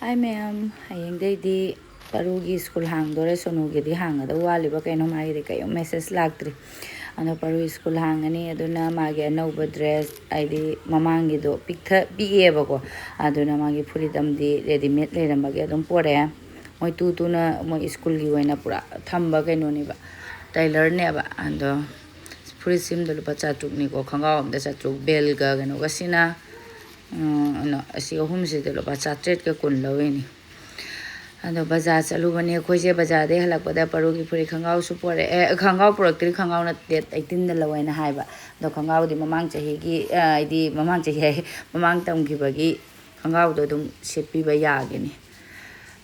Hi ma'am, hayengdaydi parugi school hangdore sonugidi hangada waliba kaino magidi kayo message lagtri. Ano paru school hangani aduna magi anauba dress aidi mamangido pigieba ko aduna magi freedom di ready made leramagi adum pore moi tutuna moi school gi waina pura thamba kaino ni ba tailor ne ba ando free sim do lupa chatuk ni ko khanga am da chatuk bel ga gano gasina no asi hum se de lupa chatret ka kun laweni ando bazaar chalu bane khoje bazaar de halak pada parugi puri khangau su pore khangau product khangau na date 18 da lawaina haiba do khangau di mamang chahi gi idi mamang chahi mamang tam gi bagi khangau do dum sepi ba ya gini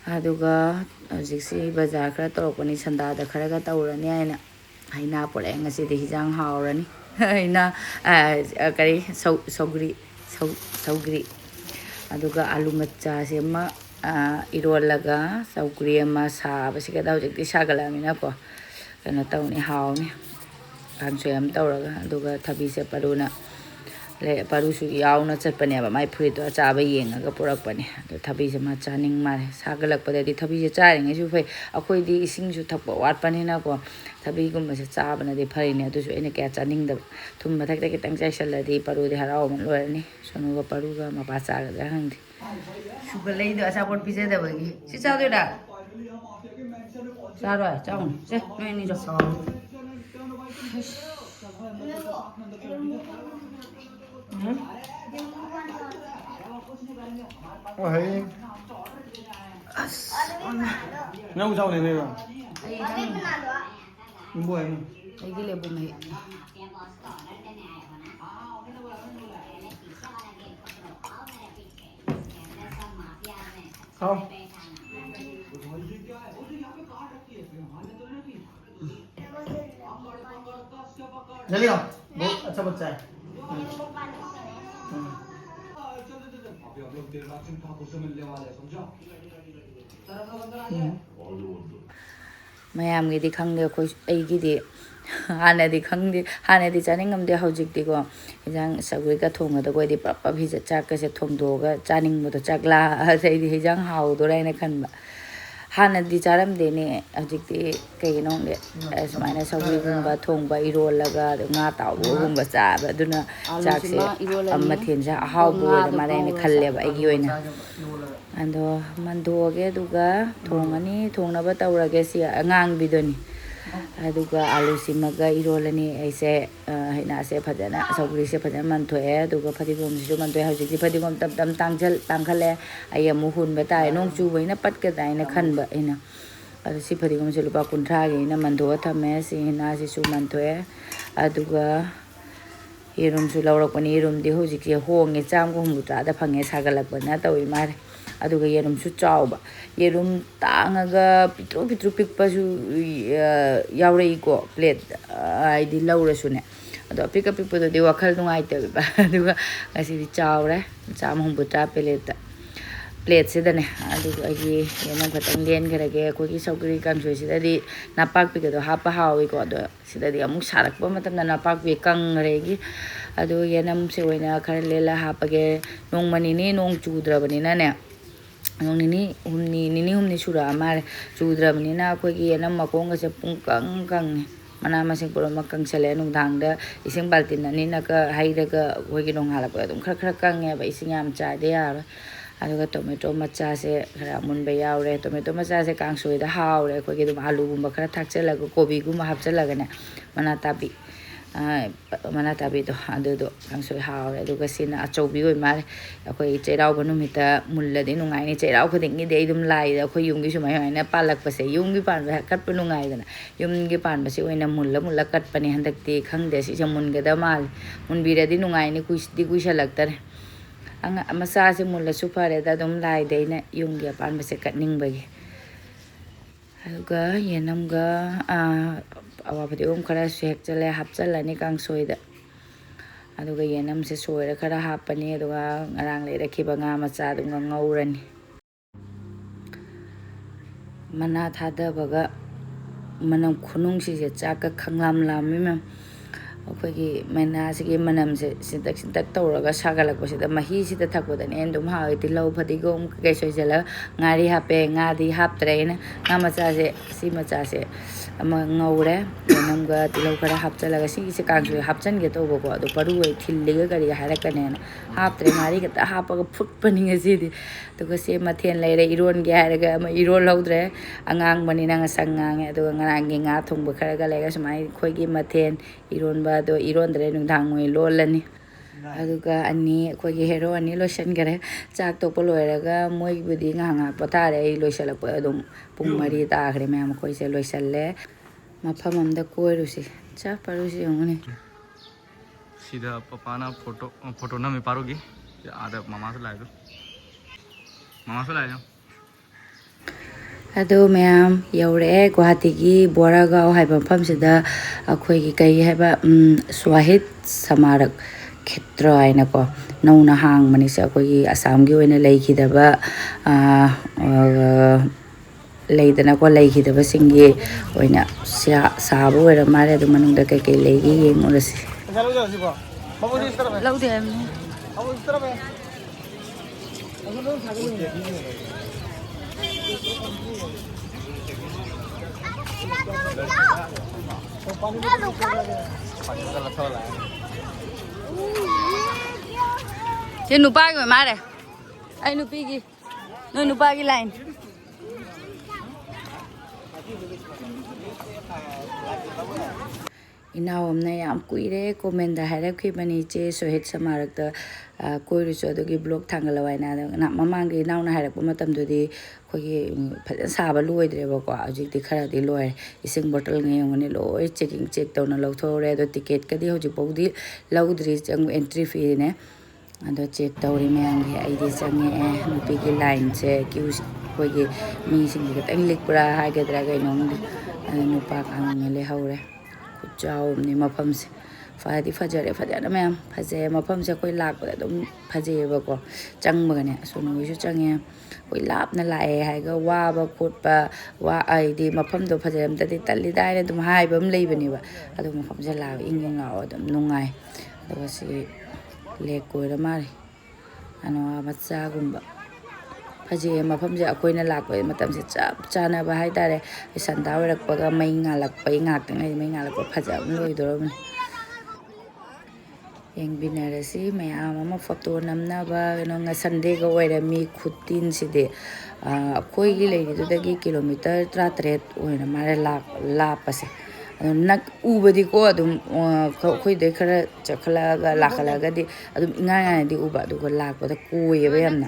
aduga jiksi bazaar khara torokoni sanda da khara ga tawrani aina haina pore ngasi de hijang haorani haina kari saugri aduga alu macha se ma irolaga saugri ma sa basi ka daw jikti sagala mina ko kana tawni hawni kanso yam tawraga aduga thabi se paruna le paru su yauna chatpane ba mai phuri to cha ba yenga ga purak pane do thabi se ma chaning mare sagalak pade di thabi se charing ai su phai akoi di ising su thakpa wat pane na ko thabi gum se cha bana di phari ne adu su ene kya chaning da thum ma thak tak tang chai sala di paru di harau man lo ni sonu ga paru ga ma pa cha ga hang di su ga lei do asa pot pije da ba gi si cha do da cha rồi chong se noi ni jo Hey. Nấu rau này rồi. Mua em. Ai gile bu mai Không. Jali không? बहुत अच्छा बच्चा है. mayam gi di khang de ko ai gi di hana di khang di hana di chaning am de hojik di ko hijang sagui ka thonga da ko di papa bhi cha ka se thong do ga chaning mo to chakla sai di hijang hau do rai na khan ba hana di charam de ne hojik di kai no de asmaina sagui gum ba thong ba irol laga nga taw bo gum ba cha ba duna chak se amma thin ja hau bo da ma rai ne khalle ba ai gi oina ando mando ge duga thongani thongna ba tawrage si angang bidoni aduga alu simaga irolani aise haina se phajana saugri se phajana man thoe aduga phadigom su man thoe hauji phadigom tam tam tangkhale ai amu hun ba tai nong chu baina pat ka dai na khan ba ina adu si phadigom se lupa kunthra ge na man do thame si na si su man thoe aduga yerum su lawrak pani yerum di hauji ke honge cham ko hum ta da phange sagalak bana tawi mar aduga yerum su chawba yerum tangaga pitru pikpa su yaurei ko plate ai di laura su ne ado pika pikpa do di wakhal nungai te ba aduga asi di chawre cham hum buta plate se da ne aduga ai yenam khatang len khara ge ko ki saugri kang su si da di napak pi do hapa hawi ko do si da di amuk sarak ba matam na napak pi kang re gi adu yenam se oina khara lela hapa ge nong mani ni nong chudra bani na ne nini humni sura amar chudra bani na ko gi yenam makong se pung kang mana masing pura makang sale nung dang da ising baltin na ni na ka hyraga ko gi nong halap dum khra kang ya ba ising am cha de ya aduga tomato macha se khara mun ba yaure tomato macha se kang soi da haure ko gi dum alu gum ba khara thak chala ko kobi gum hap chala ga ne mana tabi do adu do kang soi haure aduga sina achobi oi mar akoi cheirau banu mita mulla de nungai ni cheirau khoding gi de dum lai da khoi yung gi sumai hai na palak pa se yung gi pan ba kat pa nungai da yung gi pan ba se oi na mulla kat pa ni handak ti khang de si jamun ga da mal mun bi ra di nungai ni kuis salak tar anga masa se mulla su pare da dum lai de na yung gi pan ba se kat ning ba gi aduga yenam ga awa phadi khara sek chale hap chalani kang soi da aduga yenam se soira khara hapani aduga ngarang le rakhiba nga macha du ngaurani mana thada baga manam khunung si se chaka khanglam lam mi ꯑꯩꯈꯣꯏꯒꯤ ꯃꯅꯥꯁꯤꯒꯤ ꯃꯅꯝꯁꯦ ꯁꯤꯟꯇꯛ ꯁꯤꯟꯇꯛ ꯇꯧꯔꯒ ꯁꯥꯒꯠꯂꯛꯄꯁꯤꯗ ꯃꯍꯤꯁꯤꯗ ꯊꯛꯄꯗꯅꯦ ꯑꯗꯨꯝ ꯍꯥꯎꯋꯤ ꯇꯤꯜꯍꯧ ꯐꯗꯤꯒꯣꯝ ꯀꯩ ꯁꯣꯏꯖꯜꯂꯒ ꯉꯥꯔꯤ ꯍꯥꯞꯄꯦ ꯉꯥꯗꯤ ꯍꯥꯞꯇ꯭ꯔꯦ ꯑꯩꯅ ꯉꯥ ꯃꯆꯥꯁꯦ ꯁꯤ ꯃꯆꯥꯁꯦ ꯑꯃ ꯉꯧꯔꯦ ꯌꯦꯅꯝꯒ ꯇꯤꯜꯍꯧ ꯈꯔ ꯍꯥꯞꯆꯤꯜꯂꯒ ꯁꯤꯒꯤꯁꯦ ꯀꯥꯡꯁꯣꯏ ꯍꯥꯞꯆꯤꯟꯒꯦ ꯇꯧꯕꯀꯣ ꯑꯗꯣ ꯄꯔꯨ ꯑꯣꯏ ꯊꯤꯜꯂꯤꯒ ꯀꯔꯤꯒ ꯍꯥꯏꯔꯛꯀꯅꯦꯅ ꯍꯥꯞꯇ꯭ꯔꯦ ꯉꯥꯔꯤ ꯈꯛꯇ ꯍꯥꯞꯄꯒ ꯐꯨꯠꯄꯅꯤ ꯉꯁꯤꯗꯤ ꯑꯗꯨꯒ ꯁꯤ ꯃꯊꯦꯜ ꯂꯩꯔꯦ ꯏꯔꯣꯟꯒꯦ ꯍꯥꯏꯔꯒ ꯑꯃ ꯏꯔꯣꯜꯍꯧꯗ꯭ꯔꯦ ꯑꯉꯥꯡꯕꯅꯤꯅ ꯉꯁꯪ ꯉꯥꯡꯉꯦ ꯑꯗꯨꯒ ꯉꯔꯥꯡꯒꯤ ꯉꯥ ꯊꯣꯡꯕ ꯈꯔꯒ ꯂꯩꯔꯒ ꯁꯨꯃꯥꯏꯅ ꯑꯩꯈꯣꯏꯒꯤ ꯃꯊꯦꯜ ꯏꯔꯣꯟꯕ ꯑꯗꯣ ꯏꯔꯣꯟꯗ꯭ꯔꯦ ꯅꯨꯡꯗꯥꯡ ꯑꯣꯏꯅ ꯂꯣꯜꯂꯅꯤ ꯑꯗꯨꯒ ꯑꯩꯈꯣꯏꯒꯤ ꯍꯦꯔꯣ ꯑꯅꯤ ꯂꯣꯏꯁꯤꯟꯈꯔꯦ ꯆꯥꯛ ꯇꯣꯛꯄ ꯂꯣꯏꯔꯒ ꯃꯣꯏꯕꯨꯗꯤ ꯉꯥꯏꯍꯥꯛ ꯉꯥꯏꯍꯥꯛ ꯄꯣꯊꯥꯔꯦ ꯑꯩ ꯂꯣꯏꯁꯤꯜꯂꯛꯄ ꯑꯗꯨꯝ ꯄꯨꯡ 4 ꯇꯥꯈ꯭ꯔꯦ ꯃꯌꯥꯝ ꯑꯩꯈꯣꯏꯁꯦ ꯂꯣꯏꯁꯤꯜꯂꯦ ꯃꯐꯝ ꯑꯃꯗ ꯀꯣꯏꯔꯨꯁꯤ ꯆꯥꯛ ꯄꯥꯔꯨꯁꯤ ꯌꯦꯡꯉꯨꯅꯤ सीधा पापा फोटो फोटो ना मैं पारोगी आधा मामा से लाए दो मामा से लाए दो ꯑꯗꯨ ꯃꯌꯥꯝ ꯌꯧꯔꯛꯑꯦ ꯒꯨꯋꯥꯍꯥꯇꯤꯒꯤ ꯕꯣꯔꯥꯒꯥꯎ ꯍꯥꯏꯕ ꯃꯐꯝꯁꯤꯗ ꯑꯩꯈꯣꯏꯒꯤ ꯀꯩ ꯍꯥꯏꯕ ꯁ꯭ꯋꯥꯍꯤꯠ ꯁꯃꯥꯔꯛ ꯈꯦꯇ꯭ꯔ ꯍꯥꯏꯅꯀꯣ ꯅꯧꯅ ꯍꯥꯡꯕꯅꯤꯁꯦ ꯑꯩꯈꯣꯏꯒꯤ ꯑꯁꯥꯝꯒꯤ ꯑꯣꯏꯅ ꯂꯩꯈꯤꯗꯕ ꯂꯩꯗꯅꯀꯣ ꯂꯩꯈꯤꯗꯕꯁꯤꯡꯒꯤ ꯑꯣꯏꯅ ꯁꯥꯕ ꯑꯣꯏꯔ ꯃꯥꯜꯂꯦ ꯑꯗꯨ ꯃꯅꯨꯡꯗ ꯀꯩꯀꯩ ꯂꯩꯒꯦ ꯌꯦꯡꯉꯨꯔꯁꯤ ꯂꯧꯗꯦ ꯍꯥꯏꯕꯅꯤ ꯁꯤ ꯅꯨꯄꯥꯒꯤ ꯑꯣꯏ ꯃꯥꯜꯂꯦ ꯑꯩ ꯅꯨꯄꯤꯒꯤ ꯅꯣꯏ ꯅꯨꯄꯥꯒꯤ ꯂꯥꯏꯟ ꯏꯅꯥꯎ ꯑꯃꯅ ꯌꯥꯝ ꯀꯨꯏꯔꯦ ꯀꯣꯃꯦꯟꯗ ꯍꯥꯏꯔꯛꯈꯤꯕꯅꯤ ꯏꯆꯦ ꯁꯣꯍꯤꯠ ꯁꯃꯥꯔꯛꯇ ꯀꯣꯏꯔꯨꯁꯨ ꯑꯗꯨꯒꯤ ꯕ꯭ꯂꯣꯛ ꯊꯥꯡꯒꯠꯂꯛꯑꯣ ꯍꯥꯏꯅ ꯑꯗꯣ ꯃꯃꯥꯡꯒꯤ ꯏꯅꯥꯎꯅ ꯍꯥꯏꯔꯛꯄ ꯃꯇꯝꯗꯨꯗꯤ ꯑꯩꯈꯣꯏꯒꯤ ꯐꯖꯅ ꯁꯥꯕ ꯂꯣꯏꯗ꯭ꯔꯦꯕꯀꯣ ꯍꯧꯖꯤꯛꯇꯤ ꯈꯔꯗꯤ ꯂꯣꯏꯔꯦ ꯏꯁꯤꯡ ꯕꯣꯇꯜꯒ ꯌꯦꯡꯉꯨꯅꯤ ꯂꯣꯏ ꯆꯦꯛ ꯇꯧꯅ ꯂꯧꯊꯣꯛꯍꯧꯔꯦ ꯑꯗꯣ ꯇꯤꯀꯦꯠꯀꯗꯤ ꯍꯧꯖꯤꯛꯐꯥꯎꯗꯤ ꯂꯧꯗ꯭ꯔꯤ ꯑꯦꯟꯇ꯭ꯔꯤ ꯐꯤꯅꯦ ꯑꯗꯣ ꯆꯦꯛ ꯇꯧꯔꯤ ꯃꯌꯥꯝꯒꯤ ꯑꯩꯗꯤ ꯆꯪꯉꯛꯑꯦ ꯅꯨꯄꯤꯒꯤ ꯂꯥꯏꯟꯁꯦ ꯑꯩꯈꯣꯏꯒꯤ ꯃꯤꯁꯤꯡꯁꯦ ꯈꯤꯇꯪ ꯂꯤꯛꯄ꯭ꯔꯥ ꯍꯥꯏꯒꯗ꯭ꯔꯥ ꯀꯩꯅꯣꯝꯗꯤ ꯑꯗꯣ ꯅꯨꯄꯥ ꯀꯥꯡꯅ ꯂꯩꯍꯧꯔꯦ ꯈꯨꯠꯆꯥꯎꯝꯅꯤ ꯃꯐꯝꯁꯦ ꯐꯗꯤ ꯐꯖꯔꯦ ꯐꯖꯅ ꯃꯌꯥꯝ ꯐꯖꯩ ꯃꯐꯝꯁꯦ ꯑꯩꯈꯣꯏ ꯂꯥꯛꯄꯗ ꯑꯗꯨꯝ ꯐꯖꯩꯌꯦꯕꯀꯣ ꯆꯪꯕꯒꯅꯦ ꯑꯁꯣꯝꯍꯣꯏꯁꯨ ꯆꯪꯉꯦ ꯑꯩꯈꯣꯏ ꯂꯥꯞꯅ ꯂꯥꯛꯑꯦ ꯍꯥꯏꯒ ꯋꯥꯕ ꯈꯣꯠꯄ ꯍꯥꯏꯗꯤ ꯃꯐꯝꯗꯣ ꯐꯖꯔꯝꯗꯗꯤ ꯇꯜꯂꯤꯗ ꯍꯥꯏꯅ ꯑꯗꯨꯝ ꯍꯥꯏꯕ ꯑꯃ ꯂꯩꯕꯅꯦꯕ ꯑꯗꯣ ꯃꯐꯝꯁꯦ ꯂꯥꯛꯑꯒ ꯏꯪ ꯂꯥꯛꯑꯣ ꯑꯗꯨꯝ ꯅꯨꯡꯉꯥꯏ ꯑꯗꯨꯒ ꯁꯤ ꯂꯦꯛ ꯀꯣꯏꯔ ꯃꯥꯜꯂꯦ ꯑꯅꯋꯥ ꯃꯆꯥꯒꯨꯝꯕ ꯐꯖꯩꯌꯦ ꯃꯐꯝꯁꯦ ꯑꯩꯈꯣꯏꯅ ꯂꯥꯛꯄ ꯃꯇꯝꯁꯦ ꯆꯞ ꯆꯥꯅꯕ ꯍꯥꯏꯇꯥꯔꯦ ꯁꯟꯗꯥ ꯑꯣꯏꯔꯛꯄꯒ ꯃꯩ ꯉꯥꯜꯂꯛꯄꯒꯤ ꯉꯥꯛꯇꯪ ꯃꯩ ꯉꯥꯜꯂꯛꯄ ꯐꯖꯕ ꯂꯣꯏꯗꯣꯔꯕꯅꯤ ꯌꯦꯡꯕꯤꯅꯔꯁꯤ ꯃꯌꯥꯝ ꯑꯃ ꯐꯣꯇꯣ ꯅꯝꯅꯕ ꯀꯩꯅꯣ ꯁꯟꯗꯦꯒ ꯑꯣꯏꯔꯝꯃꯤ ꯈꯨꯇꯤꯟꯁꯤꯗꯤ ꯑꯩꯈꯣꯏꯒꯤ ꯂꯩꯔꯤꯗꯨꯗꯒꯤ ꯀꯤꯂꯣꯃꯤꯇꯔ 13 ꯑꯣꯏꯅ ꯃꯥꯜꯂꯦ ꯂꯥꯞꯄꯁꯦ ꯑꯗꯨ ꯎꯕꯗꯤꯀꯣ ꯑꯗꯨꯝ ꯑꯩꯈꯣꯏꯗꯩ ꯈꯔ ꯆꯠꯈꯠꯂꯛꯑꯒ ꯂꯥꯛꯈꯠꯂꯛꯑꯒꯗꯤ ꯑꯗꯨꯝ ꯏꯉꯥꯏ ꯉꯥꯏꯅꯗꯤ ꯎꯕ ꯑꯗꯨꯒ ꯂꯥꯛꯄꯗ ꯀꯣꯏꯌꯦꯕ ꯌꯥꯝꯅ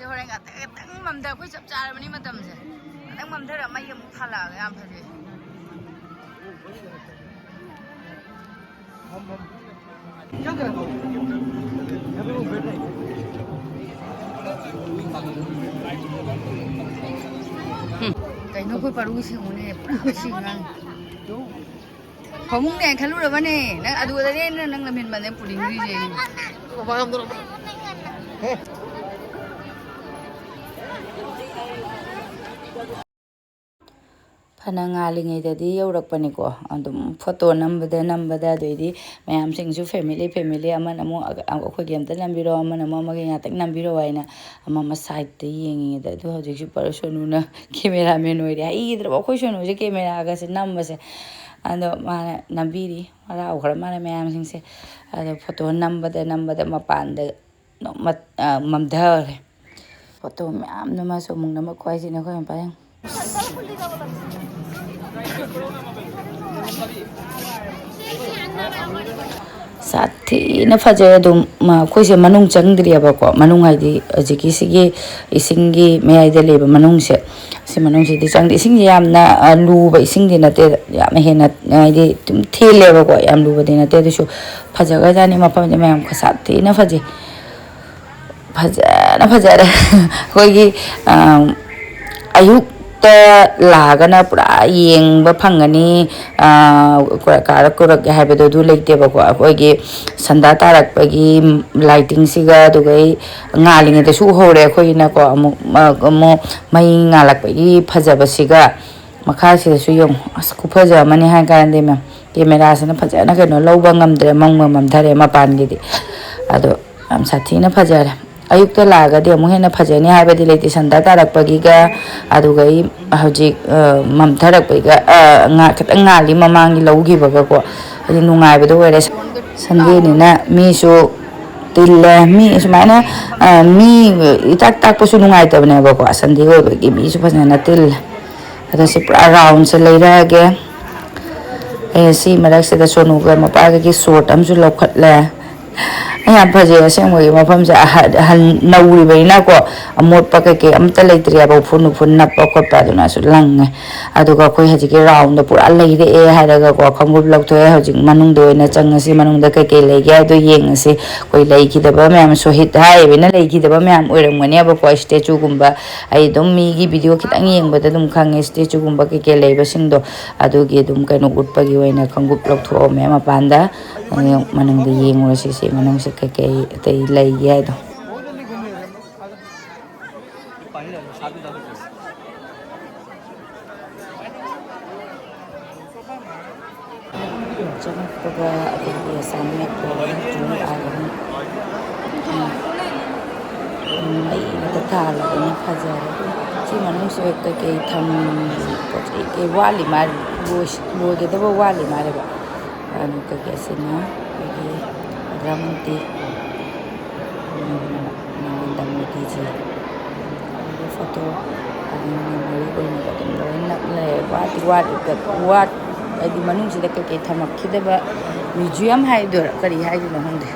ꯍꯣꯔꯦꯟ ꯈꯤꯇꯪ ꯃꯝꯊ ꯑꯩꯈꯣꯏ ꯆꯞ ꯆꯥꯔꯕꯅꯤ ꯃꯇꯝꯁꯦ ꯈꯤꯇꯪ ꯃꯝꯊꯔ ꯃꯩ ꯑꯃꯨꯛ ꯊꯥꯜꯂꯛꯑꯒ ꯌꯥꯝ ꯐꯖꯩ ꯀꯩꯅꯣ ꯑꯩꯈꯣꯏ ꯄꯥꯔꯨꯒꯤ ꯁꯤꯡꯉꯨꯅꯦ ꯄꯨꯔꯥ ꯁꯤꯡꯉꯥꯡ ꯐꯃꯨꯡꯅꯦ ꯈꯜꯂꯨꯔꯕꯅꯦ ꯅꯪ ꯑꯗꯨꯗꯅꯦ ꯅꯪ ꯂꯝꯍꯦꯟꯕꯅꯦ ꯄꯨꯅꯤꯡꯗ꯭ꯔꯤꯁꯦ ꯐꯅ ꯉꯥꯜꯂꯤꯉꯩꯗꯗꯤ ꯌꯧꯔꯛꯄꯅꯤꯀꯣ ꯑꯗꯨꯝ ꯐꯣꯇꯣ ꯅꯝꯕꯗ ꯑꯗꯩꯗꯤ ꯃꯌꯥꯝꯁꯤꯡꯁꯨ ꯐꯦꯃꯤꯂꯤ ꯑꯃꯅ ꯑꯃꯨꯛ ꯑꯩꯈꯣꯏꯒꯤ ꯑꯝꯇ ꯅꯝꯕꯤꯔꯛꯑꯣ ꯑꯃꯅ ꯑꯃꯨꯛ ꯑꯃꯒꯤ ꯉꯥꯛꯇꯪ ꯅꯝꯕꯤꯔꯛꯑꯣ ꯍꯥꯏꯅ ꯑꯃ ꯁꯥꯏꯗꯠꯇ ꯌꯦꯡꯉꯤꯉꯩꯗ ꯑꯗꯣ ꯍꯧꯖꯤꯛꯁꯨ ꯁꯣꯅꯨꯅ ꯀꯦꯃꯦꯔꯥꯃꯦꯟ ꯑꯣꯏꯔꯦ ꯍꯩꯒꯤꯗ꯭ꯔꯕ ꯑꯩꯈꯣꯏ ꯁꯣꯅꯨꯁꯦ ꯀꯦꯃꯦꯔꯥꯒꯁꯦ ꯅꯝꯕꯁꯦ ꯑꯗꯣ ꯃꯥꯅ ꯅꯝꯕꯤꯔꯤ ꯍꯔꯥꯎꯈ꯭ꯔ ꯃꯥꯅ ꯃꯌꯥꯝꯁꯤꯡꯁꯦ ꯑꯗꯣ ꯐꯣꯇꯣ ꯅꯝꯕꯗ ꯃꯄꯥꯟꯗ ꯃꯝꯊꯈ꯭ꯔꯦ ꯐꯣꯇꯣ ꯃꯌꯥꯝꯅ ꯃꯥꯁꯨ ꯑꯃꯨꯛ ꯅꯝꯃꯛꯈꯣ ꯍꯥꯏꯁꯤꯅꯦ ꯑꯩꯈꯣꯏ ꯃꯄꯥ ꯌꯦꯡꯉꯨ ꯁꯥꯊꯤꯅ ꯐꯖꯩ ꯑꯗꯨꯝ ꯑꯩꯈꯣꯏꯁꯦ ꯃꯅꯨꯡ ꯆꯪꯗ꯭ꯔꯤꯑꯕꯀꯣ ꯃꯅꯨꯡ ꯍꯥꯏꯗꯤ ꯍꯧꯖꯤꯛꯀꯤ ꯁꯤꯒꯤ ꯏꯁꯤꯡꯒꯤ ꯃꯌꯥꯏꯗ ꯂꯩꯕ ꯃꯅꯨꯡꯁꯦ ꯁꯤ ꯃꯅꯨꯡꯁꯤꯗꯤ ꯆꯪꯗꯦ ꯏꯁꯤꯡꯁꯦ ꯌꯥꯝꯅ ꯂꯨꯕ ꯏꯁꯤꯡꯗꯤ ꯅꯠꯇꯦ ꯌꯥꯝꯅ ꯍꯦꯟꯅ ꯍꯥꯏꯗꯤ ꯑꯗꯨꯝ ꯊꯦꯜꯂꯦꯕꯀꯣ ꯌꯥꯝ ꯂꯨꯕꯗꯤ ꯅꯠꯇꯦ ꯑꯗꯨꯁꯨ ꯐꯖꯈ꯭ꯔꯖꯥꯠꯅꯤ ꯃꯐꯝꯁꯦ ꯃꯌꯥꯝ ꯁꯥꯊꯤꯅ ꯐꯖꯩ ꯐꯖꯅ ꯐꯖꯔꯦ ꯑꯩꯈꯣꯏꯒꯤ ꯑꯌꯨꯛꯇ ꯂꯥꯛꯑꯒꯅ ꯄꯨꯔꯥ ꯌꯦꯡꯕ ꯐꯪꯒꯅꯤ ꯀꯨꯔꯛꯀꯦ ꯍꯥꯏꯕꯗꯣ ꯑꯗꯨ ꯂꯩꯇꯦꯕꯀꯣ ꯑꯩꯈꯣꯏꯒꯤ ꯁꯟꯗꯥ ꯇꯥꯔꯛꯄꯒꯤ ꯂꯥꯏꯇꯤꯡꯁꯤꯒ ꯑꯗꯨꯒ ꯉꯥꯜꯂꯤꯉꯩꯗꯁꯨ ꯎꯍꯧꯔꯦ ꯑꯩꯈꯣꯏꯒꯤꯅꯀꯣ ꯑꯃꯨꯛ ꯃꯩ ꯉꯥꯜꯂꯛꯄꯒꯤ ꯐꯖꯕꯁꯤꯒ ꯃꯈꯥꯁꯤꯗꯁꯨ ꯌꯦꯡꯉꯨ ꯑꯁ ꯈꯨꯐꯖ ꯑꯃꯅꯤ ꯍꯥꯏ ꯀꯥꯟꯗꯤ ꯃꯦꯝ ꯀꯦꯃꯦꯔꯥꯁꯤꯅ ꯐꯖꯅ ꯀꯩꯅꯣ ꯂꯧꯕ ꯉꯝꯗ꯭ꯔꯦ ꯃꯝꯊꯔꯦ ꯃꯄꯥꯟꯒꯤꯗꯤ ꯑꯗꯣ ꯌꯥꯝ ꯁꯥꯊꯤꯅ ꯐꯖꯔꯦ ꯑꯌꯨꯛꯇ ꯂꯥꯛꯑꯒꯗꯤ ꯑꯃꯨꯛ ꯍꯦꯟꯅ ꯐꯖꯅꯤ ꯍꯥꯏꯕꯗꯤ ꯂꯩꯇꯦ ꯁꯟꯗꯥ ꯇꯥꯔꯛꯄꯒꯤꯒ ꯑꯗꯨꯒ ꯑꯩ ꯍꯧꯖꯤꯛ ꯃꯝꯊꯔꯛꯄꯒꯤꯒ ꯈꯤꯇꯪ ꯉꯥꯜꯂꯤ ꯃꯃꯥꯡꯒꯤ ꯂꯧꯈꯤꯕꯒꯀꯣ ꯍꯥꯏꯗꯤ ꯅꯨꯡꯉꯥꯏꯕꯗꯣ ꯑꯣꯏꯔꯦ ꯁꯟꯗꯦꯅꯤꯅ ꯃꯤꯁꯨ ꯇꯤꯜꯂꯦ ꯃꯤ ꯁꯨꯃꯥꯏꯅ ꯃꯤ ꯏꯇꯥꯛ ꯇꯥꯛꯄꯁꯨ ꯅꯨꯡꯉꯥꯏꯇꯕꯅꯦꯕꯀꯣ ꯁꯟꯗꯦ ꯑꯣꯏꯕꯒꯤ ꯃꯤꯁꯨ ꯐꯖꯅ ꯇꯤꯜꯂꯦ ꯑꯗꯣ ꯁꯤ ꯄꯨꯔꯥ ꯔꯥꯎꯟꯁꯦ ꯂꯩꯔꯛꯑꯒꯦ ꯑꯩ ꯁꯤ ꯃꯔꯛꯁꯤꯗ ꯁꯣꯅꯨꯒ ꯃꯄꯥꯒꯤ ꯁꯣꯔꯠ ꯑꯃꯁꯨ ꯂꯧꯈꯠꯂꯦ ꯌꯥꯝ ꯐꯖꯩ ꯑꯁꯦꯡꯕꯒꯤ ꯃꯐꯝꯁꯦ ꯅꯧꯔꯤꯕꯅꯤꯅꯀꯣ ꯑꯃꯣꯠꯄ ꯀꯩꯀꯩ ꯑꯝꯇ ꯂꯩꯇ꯭ꯔꯦꯕ ꯎꯐꯨꯟ ꯅꯞꯄ ꯈꯣꯠꯄ ꯑꯗꯨꯅꯁꯨ ꯂꯪꯉꯦ ꯑꯗꯨꯒ ꯑꯩꯈꯣꯏ ꯍꯧꯖꯤꯛꯀꯤ ꯔꯥꯎꯟꯗ ꯄꯨꯔꯥ ꯂꯩꯔꯛꯑꯦ ꯍꯥꯏꯔꯒꯀꯣ ꯈꯣꯡꯎꯞ ꯂꯧꯊꯣꯛꯑꯦ ꯍꯧꯖꯤꯛ ꯃꯅꯨꯡꯗ ꯑꯣꯏꯅ ꯆꯪꯉꯁꯤ ꯃꯅꯨꯡꯗ ꯀꯩꯀꯩ ꯂꯩꯒꯦ ꯍꯥꯏꯗꯣ ꯌꯦꯡꯉꯁꯤ ꯑꯩꯈꯣꯏ ꯂꯩꯈꯤꯗꯕ ꯃꯌꯥꯝ ꯁꯣꯍꯤꯠ ꯍꯥꯏꯔꯤꯕꯅ ꯂꯩꯈꯤꯗꯕ ꯃꯌꯥꯝ ꯑꯣꯏꯔꯝꯒꯅꯦꯕꯀꯣ ꯏꯁꯇꯦꯆꯨꯒꯨꯝꯕ ꯑꯩ ꯑꯗꯨꯝ ꯃꯤꯒꯤ ꯚꯤꯗꯤꯑꯣ ꯈꯤꯇꯪ ꯌꯦꯡꯕꯗ ꯑꯗꯨꯝ ꯈꯪꯉꯦ ꯏꯁꯇꯦꯆꯨꯒꯨꯝꯕ ꯀꯩꯀꯩ ꯂꯩꯕꯁꯤꯡꯗꯣ ꯑꯗꯨꯒꯤ ꯑꯗꯨꯝ ꯀꯩꯅꯣ ꯎꯠꯄꯒꯤ ꯑꯣꯏꯅ ꯈꯣꯡꯎꯞ ꯂꯧꯊꯣꯛꯑꯝꯃꯦ ꯃꯄꯥꯟꯗ ꯃꯅꯨꯡꯗ ꯌꯦꯡꯉꯨꯔꯁꯤ ꯁꯤ ꯃꯅꯨꯡꯁꯦ ꯀꯩꯀꯩ ꯑꯇꯩ ꯂꯩꯒꯦ ꯍꯥꯏꯗꯣ ꯆꯪꯉꯛꯄꯒ ꯑꯗꯒꯤ ꯑꯁꯥꯝꯃꯦꯠꯇꯣ ꯆꯣꯡꯂꯛꯑꯒꯅꯤ ꯃꯩ ꯉꯥꯛꯇ ꯊꯥꯜꯂꯕꯅꯤ ꯐꯖꯔꯦ ꯁꯤ ꯃꯅꯨꯡꯁꯦ ꯀꯩꯀꯩ ꯄꯣꯠ ꯆꯩ ꯀꯩ ꯋꯥꯠꯂꯤ ꯃꯥꯜꯂꯤ ꯂꯣꯏꯒꯗꯕ ꯋꯥꯠꯂꯤ ꯃꯥꯜꯂꯦꯕ ꯑꯗꯨ ꯀꯩꯀꯩ ꯑꯁꯤꯅ ꯑꯩꯈꯣꯏꯒꯤ ꯔꯥꯃꯨꯇꯤ ꯅꯔꯦꯟꯗ꯭ꯔ ꯃꯣꯗꯤꯖꯤ ꯑꯗꯨꯒ ꯐꯣꯇꯣ ꯑꯗꯨꯝ ꯃꯦꯃꯣꯔꯤ ꯑꯣꯏꯅꯕ ꯑꯗꯨꯝ ꯂꯣꯏ ꯅꯞꯂꯦ ꯍꯥꯏꯗꯤ ꯃꯅꯨꯡꯁꯤꯗ ꯀꯩꯀꯩ ꯊꯝꯃꯛꯈꯤꯗꯕ ꯃ꯭ꯌꯨꯖꯤꯌꯝ ꯍꯥꯏꯗꯣꯏꯔꯥ ꯀꯔꯤ ꯍꯥꯏꯗꯣꯏꯅꯣ ꯈꯪꯗꯦ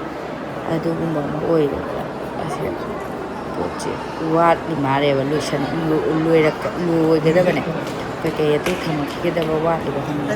ꯑꯗꯨꯒꯨꯝꯕ ꯑꯃ ꯑꯣꯏꯔꯦꯕ ꯑꯁꯦ ꯄꯣꯠꯁꯦ ꯋꯥꯠꯂꯤ ꯃꯥꯜꯂꯦꯕ ꯂꯣꯏꯒꯗꯕꯅꯦ ꯀꯩꯀꯩ ꯑꯇꯩ ꯊꯝꯃꯛꯈꯤꯒꯗꯕ ꯋꯥꯠꯂꯤꯕ ꯈꯪꯗꯦ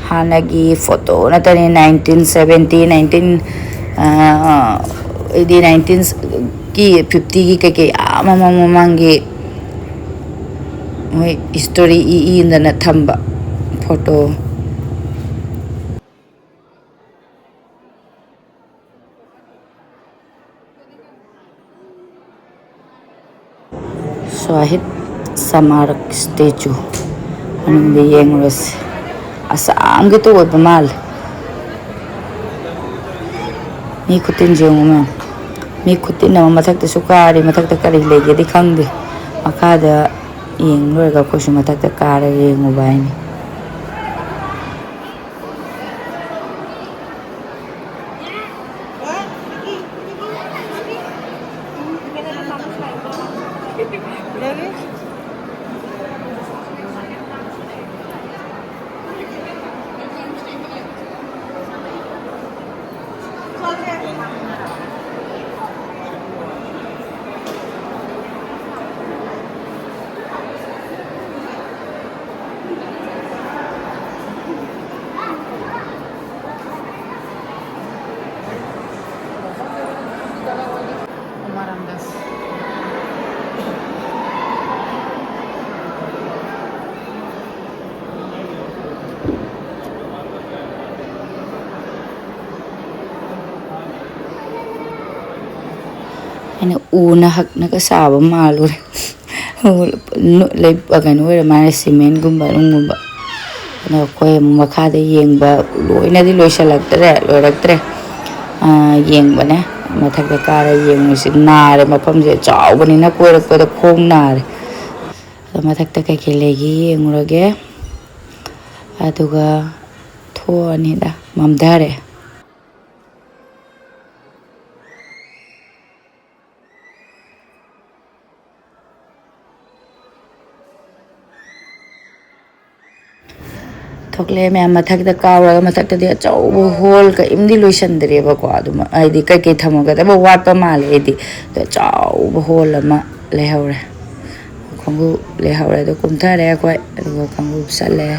ꯍꯥꯟꯅꯒꯤ ꯐꯣꯇꯣ ꯅꯠꯇꯅꯤ 1970 19ꯒꯤ 50ꯒꯤ ꯀꯩꯀꯩ ꯃꯃꯥꯡ ꯃꯃꯥꯡꯒꯤ ꯃꯣꯏ ꯍꯤꯁꯇꯣꯔꯤ ꯏꯗꯅ ꯊꯝꯕ ꯐꯣꯇꯣ Swahid Smarak statue ꯃꯅꯨꯡꯗ ꯌꯦꯡꯉꯨꯔꯁꯤ ꯑꯁꯥꯝꯒꯤꯇ ꯑꯣꯏꯕ ꯃꯥꯜꯂꯦ ꯃꯤ ꯈꯨꯇꯤꯟꯁꯦ ꯌꯦꯡꯉꯨ ꯃꯤ ꯈꯨꯇꯤꯟ ꯑꯃ ꯃꯊꯛꯇꯁꯨ ꯀꯥꯔꯤ ꯃꯊꯛꯇ ꯀꯔꯤ ꯂꯩꯒꯦꯗꯤ ꯈꯪꯗꯦ ꯃꯈꯥꯗ ꯌꯦꯡ ꯂꯣꯏꯔꯒ ꯑꯩꯈꯣꯏꯁꯨ ꯃꯊꯛꯇ ꯀꯥꯔꯒ ꯌꯦꯡꯉꯨꯕ ꯍꯥꯏꯅꯤ ꯑꯩꯅ ꯎꯅ ꯍꯛꯅꯒ ꯁꯥꯕ ꯃꯥꯜꯂꯨꯔꯦ ꯀꯩꯅꯣ ꯑꯣꯏꯔ ꯃꯥꯜꯂꯦ ꯁꯤꯃꯦꯟꯒꯨꯝꯕ ꯅꯨꯡꯒꯨꯝꯕ ꯑꯗꯣ ꯑꯩꯈꯣꯏ ꯑꯃꯨꯛ ꯃꯈꯥꯗ ꯌꯦꯡꯕ ꯂꯣꯏꯅꯗꯤ ꯂꯣꯏꯔꯛꯇ꯭ꯔꯦ ꯌꯦꯡꯕꯅꯦ ꯃꯊꯛꯇ ꯀꯥꯔ ꯌꯦꯡꯉꯨꯁꯤ ꯅꯥꯔꯦ ꯃꯐꯝꯁꯦ ꯆꯥꯎꯕꯅꯤꯅ ꯀꯣꯏꯔꯛꯄꯗ ꯈꯣꯡ ꯅꯥꯔꯦ ꯑꯗꯣ ꯃꯊꯛꯇ ꯀꯩꯀꯩ ꯂꯩꯒꯦ ꯌꯦꯡꯉꯨꯔꯒꯦ ꯑꯗꯨꯒ ꯊꯣꯛꯑꯅꯤꯗ ꯃꯝꯊꯔꯦ ꯊꯣꯛꯂꯛꯑꯦ ꯃꯌꯥꯝ ꯃꯊꯛꯇ ꯀꯥꯎꯔꯒ ꯃꯊꯛꯇꯗꯤ ꯑꯆꯧꯕ ꯍꯣꯜ ꯀꯔꯤꯝꯗꯤ ꯂꯣꯏꯁꯟꯗ꯭ꯔꯦꯕꯀꯣ ꯑꯗꯨꯝ ꯍꯥꯏꯗꯤ ꯀꯩꯀꯩ ꯊꯝꯃꯒꯗꯕ ꯋꯥꯠꯄ ꯃꯥꯜꯂꯦ ꯑꯩꯗꯤ ꯑꯗꯣ ꯑꯆꯧꯕ ꯍꯣꯜ ꯑꯃ ꯂꯩꯍꯧꯔꯦ khonggu le haure do kumthare koi aduga khonggu salle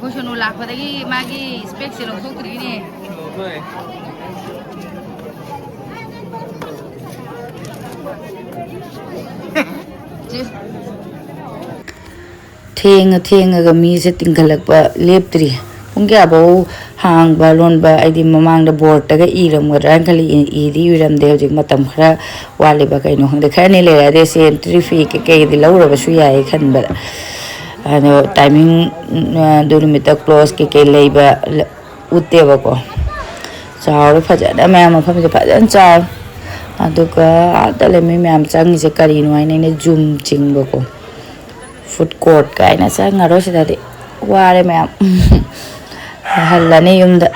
ko shonu lakpadagi magi specs lo thokri ni Thieng mi se tingkhalakpa leptri pung kya bo hang balon ba aidi mamang da board ta ga iram ga khali idi iram de hojik matam khara wali ba kai no hangde khani le ra de se entry fee ke di laura ba su yai khan ba ano timing do limit close ke leiba utte ba ko chaw phaja da ma ma pham je phajan chaw aduga adale mi myam chang je kari no ai ne zoom ching ba ko food court kaina sa ngaro sidadi ware myam hallani yumda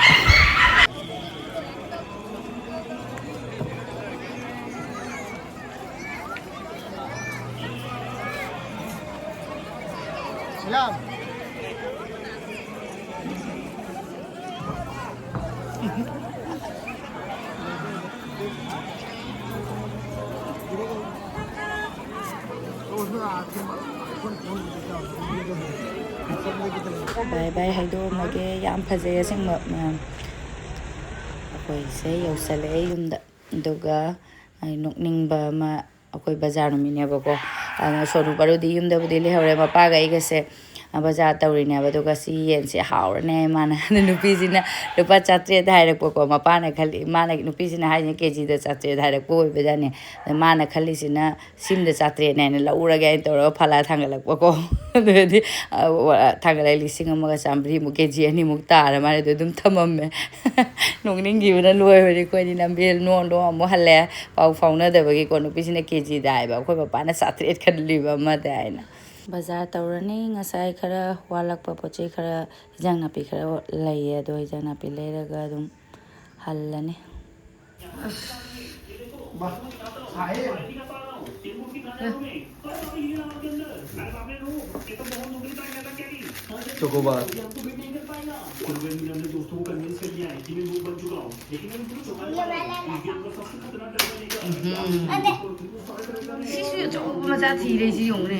bye bye haido mage yam phajay asing myam akoi se yausale yumda duga ai nokningba ma akoi bazar numine ba ko ana soru parodi yumda budi le hore mapa ga igase bazar tawrine ba duga si yen se haorane mana nupi sina lupa chatre dhairak ko mapa na khali mana nupi sina haine kg da chatre dhairak ko bejane mana khali sina sim da chatre ne laura ga to phala thangalak ko dedi thangalai lising amaga chambri mu kg ani mu tar mare dum thamam nongning gi na loi hori ko ni nambel no do mo halle pau fauna da bagi ko nupi sina kg dai ba ko papa na chatre khali ba ma dai na bazar tawrani ngasai khara walakpa poche khara hijang napi khara laiye do hijang napi leiraga dum hallani chocobar sisu jo ma cha thi le si yong ne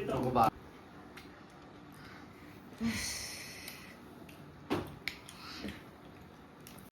chocobar